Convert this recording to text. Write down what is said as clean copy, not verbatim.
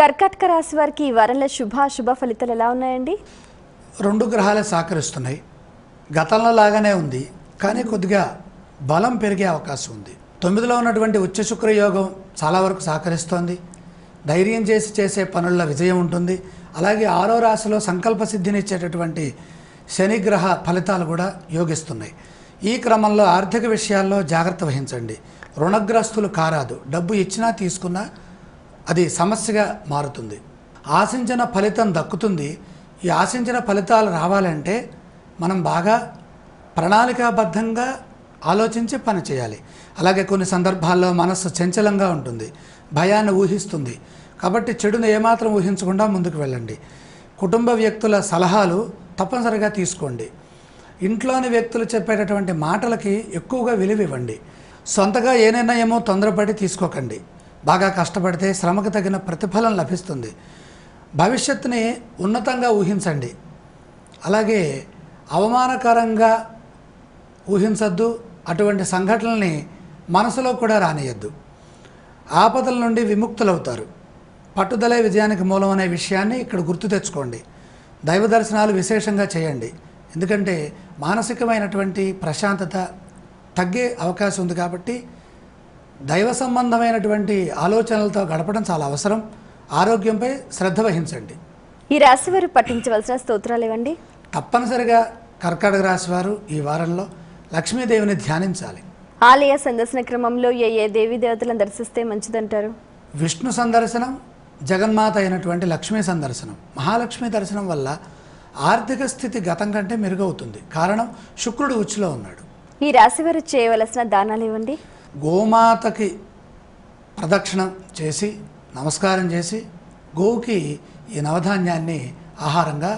కర్కాటక రాశి వారికి ఈ వారంలో శుభ ఫలితాలు ఎలా ఉన్నాయండి? రెండు గ్రహాలే సహకరిస్తున్నాయి. గతంలో లాగానే ఉంది, కానీ కొద్దిగా బలం పెరిగే అవకాశం ఉంది. 9లో ఉన్నటువంటి ఉచ్చ శుక్ర యోగం చాలా వరకు సహకరిస్తోంది. ధైర్యం చేసే పనుల్లో విజయం ఉంటుంది. అలాగే 6వ రాశిలో సంకల్ప సిద్ధినిచ్చేటటువంటి శనిగ్రహ ఫలితాలు కూడా యోగిస్తున్నాయి. ఈ క్రమంలో ఆర్థిక విషయాల్లో జాగ్రత్త వహించండి. రుణగ్రస్తులు కారాదు. డబ్బు ఇచ్చినా తీసుకున్నా అది సమస్యగా మారుతుంది. ఆశించిన ఫలితం దక్కుతుంది. ఈ ఆశించిన ఫలితాలు రావాలంటే మనం బాగా ప్రణాళికాబద్ధంగా ఆలోచించి పని చేయాలి. అలాగే కొన్ని సందర్భాల్లో మనస్సు చంచలంగా ఉంటుంది, భయాన్ని ఊహిస్తుంది. కాబట్టి చెడును ఏమాత్రం ఊహించకుండా ముందుకు వెళ్ళండి. కుటుంబ వ్యక్తుల సలహాలు తప్పనిసరిగా తీసుకోండి. ఇంట్లోని వ్యక్తులు చెప్పేటటువంటి మాటలకి ఎక్కువగా విలువ ఇవ్వండి. సొంతగా ఏ నిర్ణయమో తొందరపడి తీసుకోకండి. బాగా కష్టపడితే శ్రమకు తగిన ప్రతిఫలం లభిస్తుంది. భవిష్యత్తుని ఉన్నతంగా ఊహించండి. అలాగే అవమానకరంగా ఊహించద్దు. అటువంటి సంఘటనల్ని మనసులో కూడా రానియద్దు. ఆపదల నుండి విముక్తులవుతారు. పట్టుదలే విజయానికి మూలం అనే విషయాన్ని ఇక్కడ గుర్తు తెచ్చుకోండి. దైవ దర్శనాలు విశేషంగా చేయండి. ఎందుకంటే మానసికమైనటువంటి ప్రశాంతత తగ్గే అవకాశం ఉంది. కాబట్టి దైవ సంబంధమైనటువంటి ఆలోచనలతో గడపడం చాలా అవసరం. ఆరోగ్యంపై శ్రద్ధ వహించండి. ఈ రాశి వారు పఠించవలసిన స్తోత్రాలు ఇవ్వండి. తప్పనిసరిగా కర్కాటక రాశి వారు ఈ వారంలో లక్ష్మీదేవిని ధ్యానించాలి. ఆలయ సందర్శన క్రమంలో ఏ దేవీ దేవతలను దర్శిస్తే మంచిదంటారు? విష్ణు సందర్శనం, జగన్మాత అయినటువంటి లక్ష్మీ సందర్శనం. మహాలక్ష్మి దర్శనం వల్ల ఆర్థిక స్థితి గతం కంటే మెరుగవుతుంది. కారణం శుక్రుడు ఉచ్చులో ఉన్నాడు. ఈ రాశి వారు చేయవలసిన దానాలు ఇవ్వండి. గోమాతకి ప్రదక్షిణం చేసి నమస్కారం చేసి గోవుకి ఈ నవధాన్యాన్ని ఆహారంగా